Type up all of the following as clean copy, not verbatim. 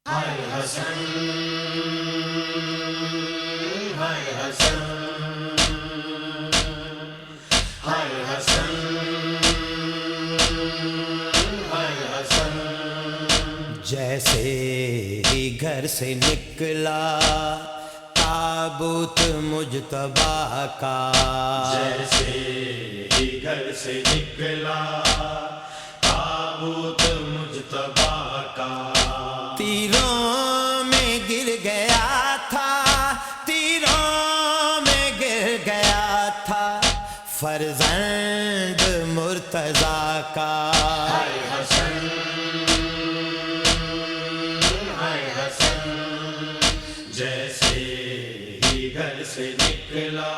ہائے حسن، ہائے حسن، ہائے حسن، ہائے حسن۔ جیسے ہی گھر سے نکلا تابوت مجتبیٰ کا، جیسے ہی گھر سے نکلا تابوت مجتبیٰ کا، تیروں میں گر گیا تھا، تیروں میں گر گیا تھا فرزند مرتضیٰ کا۔ ہائے حسن، ہائے حسن، جیسے ہی گھر سے نکلا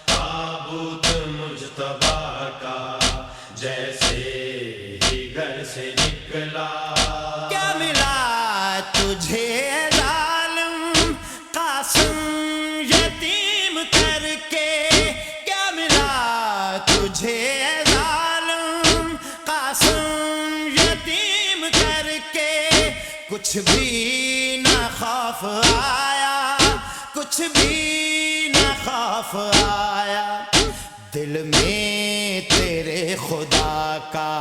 تابوت مجتبیٰ کا، جیسے ہی گھر سے نکلا۔ کیا ملا تجھے ظالم قاسم یتیم کر کے، کیا ملا تجھے ظالم قاسم یتیم کر کے؟ کچھ بھی نہ خوف آیا، کچھ بھی نہ خوف آیا دل میں تیرے خدا کا۔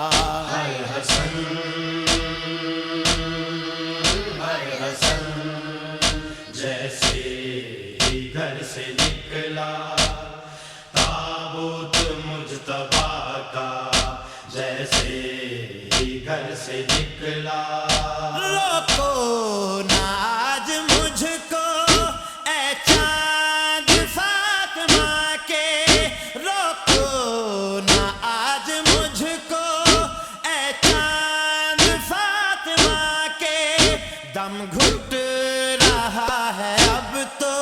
ہائے حسن، ہائے حسن، جیسے ہی گھر سے نکلا تابوت مجتبیٰ کا، جیسے ہی گھر سے نکلا۔ روکو نہ آج مجھ کو اے چاند فاطمہ کے، روکو نہ آج مجھ کو اے چاند فاطمہ کے، دم گھٹ رہا ہے اب تو،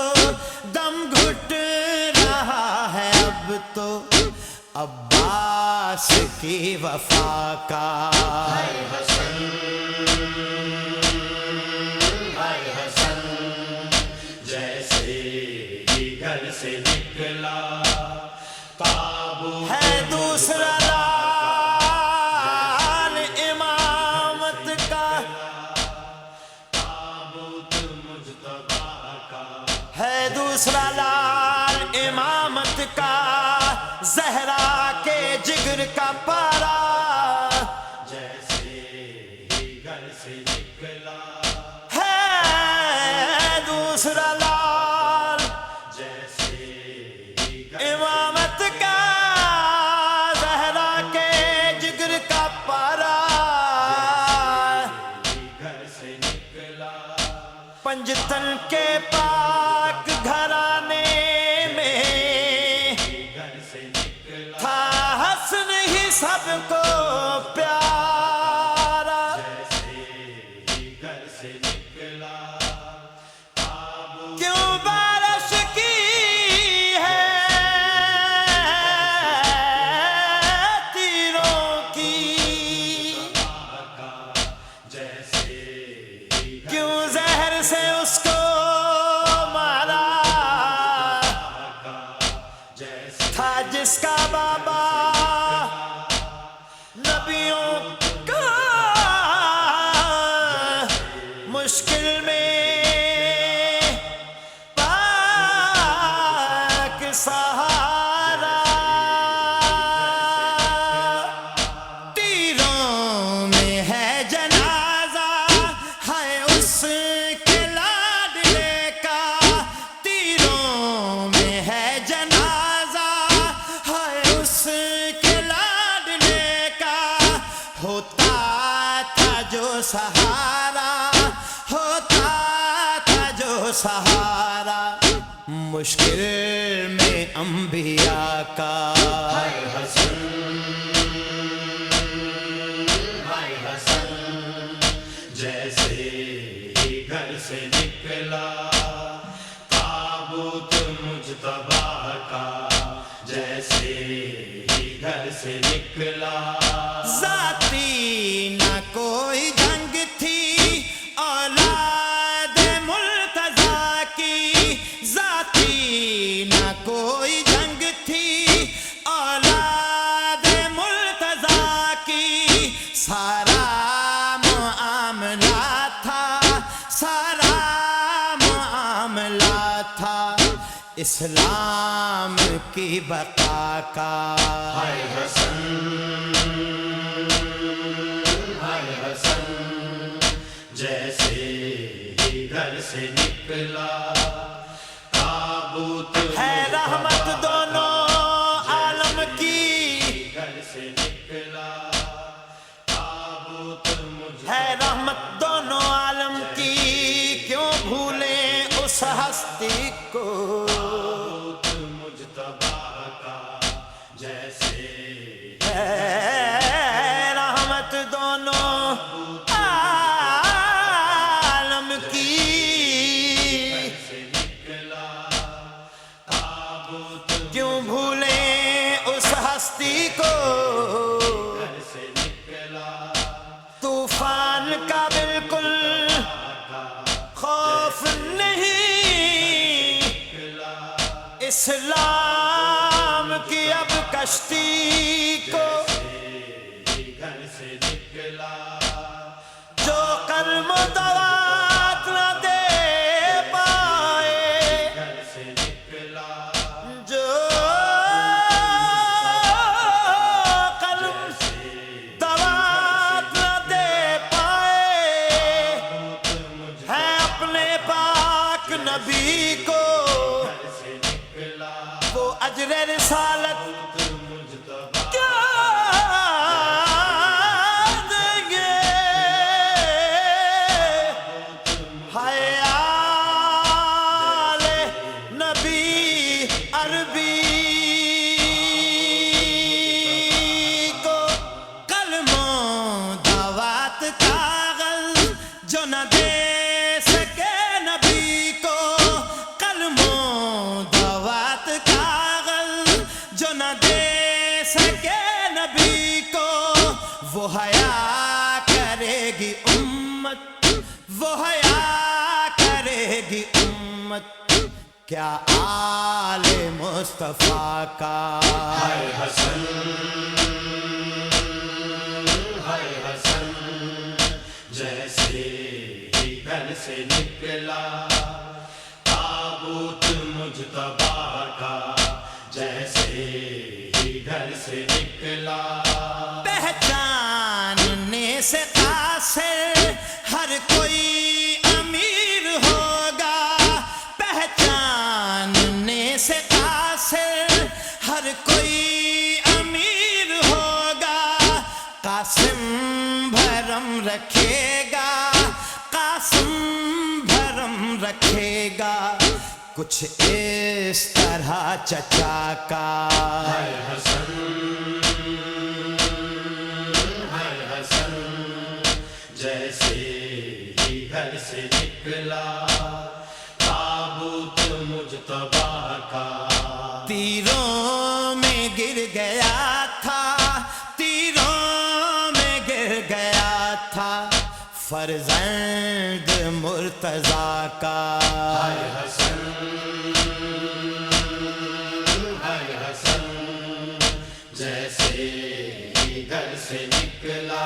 دم گھٹ رہا ہے اب تو عباس کی وفا کا۔ ہائے حسن، ہائے حسن، جیسے ہی گھر سے نکلا تابوت ہے دوسرا لال امامت کا، تابوت مجتبیٰ کا، ہے دوسرا لال امامت کا، زہرا کے جگر کا پارا، جیسے ہی گھر سے نکلا ہے دوسرا لال جیسے ہی گھر امامت کا، زہرا کے جگر کا پارا، گھر سے نکلا۔ پنجتن کے پاک گھرانے میں گھر سے نکلا تھا حسن ہی سب کو پیارا، جیسے ہی گھر سے نکلا تابوت کیوں بارش کی ہے تیروں کی، کا، جیسے ہی کیوں زہر سے اس کو مارا، جیسے تھا جس کا بابا نبیوں کا مشکل میں پاک سہارا، تیروں میں ہے جنازہ ہے اس کے لاڈلے کا، تیروں میں ہے جنازہ ہے اس کے لاڈلے کا، ہوتا تھا جو سہارا، ہوتا تھا جو سہارا مشکل میں انبیاء کا۔ ہائے حسن، ہائے حسن، جیسے ہی گھر سے نکلا تابوت مجتبیٰ کا، جیسے ہی گھر سے نکلا۔ ذاتی نہ کوئی جنگ تھی اولاد مرتضیٰ کی، ذاتی نہ کوئی جنگ تھی اولاد مرتضیٰ کی، سارا معاملہ تھا اسلام کی بقا کا ہائے حسن ہائے حسن جیسے ہی گھر سے نکلا تابوت ہے رحمت دونوں عالم کی گھر سے نکلا تابوت مجھ ہے رحمت دونوں عالم کی کیوں بھولیں اس ہستی کو تابوت مجتبی کا جیسے ہے رحمت دونوں عالم کی سے نکلا تابوت کیوں بھولیں اس ہستی کو گھر سے نکلا طوفان کا بالکل خوف نہیں اسلام کی اب کشتی کو گھر سے نکلا جو قلم و دوات نہ دے پائے گھر سے نکلا جو قلم دوات نہ دے پائے ہے اپنے پاک نبی کو سے نکلا وہ اجر رسالت مجتبی کیا دیں گے ہائے آل نبی عربی کو کلموں دعوات کاغذ جو نہ دے سکے نبی کو کلموں دعوات کاغذ جو نہ دے سکے نبی کو وہ حیا کرے گی امت وہ حیا کرے گی امت کیا آل مصطفیٰ کا ہائے حسن ہائے حسن جیسے ہی گھر سے نکلا تابوت مجتبی کا جیسے ہی گھر سے نکلا پہچاننے سے قاصر ہر کوئی امیر ہوگا پہچاننے سے قاصر ہر کوئی امیر ہوگا قاسم بھرم رکھے گا قاسم بھرم رکھے گا کچھ اس طرح چچا کا ہائے حسن جیسے ہی گھر سے نکلا تابوت مجتبی کا تیروں میں گر گیا تھا تیروں میں گر گیا تھا فرزند مرتضیٰ کا ہائے حسن جیسے ہی گھر سے نکلا